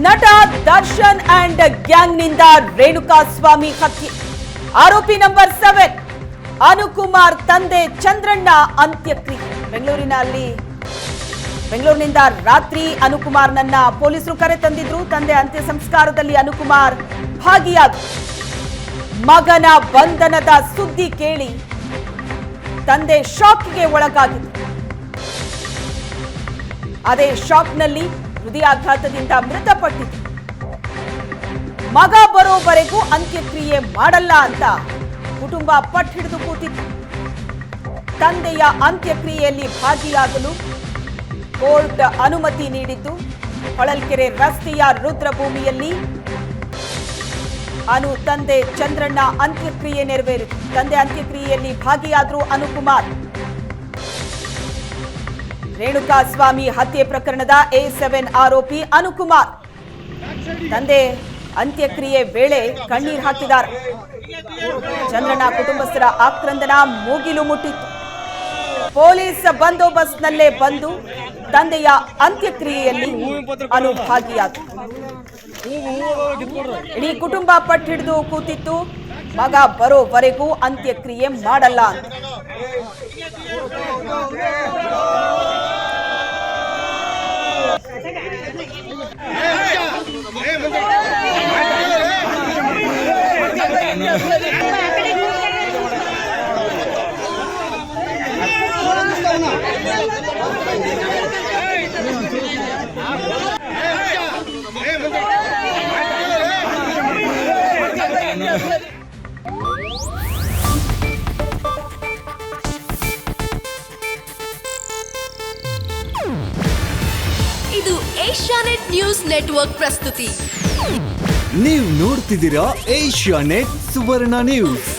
ನಟ ದರ್ಶನ್ ಅಂಡ್ ಗ್ಯಾಂಗ್ನಿಂದ ರೇಣುಕಾಸ್ವಾಮಿ ಹತ್ಯೆ. ಆರೋಪಿ ನಂಬರ್ 7 ಅನುಕುಮಾರ್ ತಂದೆ ಚಂದ್ರಣ್ಣ ಅಂತ್ಯಕ್ರಿಯೆ. ಬೆಂಗಳೂರಿನಿಂದ ರಾತ್ರಿ ಅನುಕುಮಾರ್ನನ್ನ ಪೊಲೀಸರು ಕರೆ ತಂದಿದ್ರು. ತಂದೆ ಅಂತ್ಯ ಸಂಸ್ಕಾರದಲ್ಲಿ ಅನುಕುಮಾರ್ ಭಾಗಿಯಾದ. ಮಗನ ಬಂಧನದ ಸುದ್ದಿ ಕೇಳಿ ತಂದೆ ಶಾಕ್ಗೆ ಒಳಗಾಗಿದ್ರು. ಅದೇ ಶಾಕ್ನಲ್ಲಿ ಹೃದಯಾಘಾತದಿಂದ ಮೃತಪಟ್ಟಿತು. ಮಗ ಬರೋವರೆಗೂ ಅಂತ್ಯಕ್ರಿಯೆ ಮಾಡಲ್ಲ ಅಂತ ಕುಟುಂಬ ಪಟ್ಟು ಹಿಡಿದು ಕೂತಿತ್ತು. ತಂದೆಯ ಅಂತ್ಯಕ್ರಿಯೆಯಲ್ಲಿ ಭಾಗಿಯಾಗಲು ಕೋರ್ಟ್ ಅನುಮತಿ ನೀಡಿದ್ದು ಹೊಳಲ್ಕೆರೆ ರಸ್ತೆಯ ರುದ್ರಭೂಮಿಯಲ್ಲಿ ತಂದೆ ಚಂದ್ರಣ್ಣ ಅಂತ್ಯಕ್ರಿಯೆ ನೆರವೇರಿತು. ತಂದೆ ಅಂತ್ಯಕ್ರಿಯೆಯಲ್ಲಿ ಭಾಗಿಯಾದ್ರು ಅನುಕುಮಾರ್. ರೇಣುಕಾಸ್ವಾಮಿ ಹತ್ಯೆ ಪ್ರಕರಣದ A7 ಆರೋಪಿ ಅನುಕುಮಾರ್ ತಂದೆ ಅಂತ್ಯಕ್ರಿಯೆ ವೇಳೆ ಕಣ್ಣೀರು ಹಾಕಿದ್ದಾರೆ. ಚಂದ್ರಣ್ಣ ಕುಟುಂಬಸ್ಥರ ಆಕ್ರಂದನ ಮುಗಿಲು ಮುಟ್ಟಿತ್ತು. ಪೊಲೀಸ್ ಬಂದೋಬಸ್ತ್ನಲ್ಲೇ ಬಂದು ತಂದೆಯ ಅಂತ್ಯಕ್ರಿಯೆಯಲ್ಲಿ ಭಾಗಿಯಾದರು. ಇಡೀ ಕುಟುಂಬ ಪಟ್ಟು ಹಿಡಿದು ಕೂತಿತ್ತು. ಮಗ ಬರೋವರೆಗೂ ಅಂತ್ಯಕ್ರಿಯೆ ಮಾಡಲ್ಲ ಅಂತ. ಇದು ಏಷ್ಯಾನೆಟ್ ನ್ಯೂಸ್ ನೆಟ್ವರ್ಕ್ ಪ್ರಸ್ತುತಿ. ನೀವು ನೋಡ್ತಿದ್ದೀರಾ ಏಷ್ಯಾನೆಟ್ ಸುವರ್ಣ ನ್ಯೂಸ್.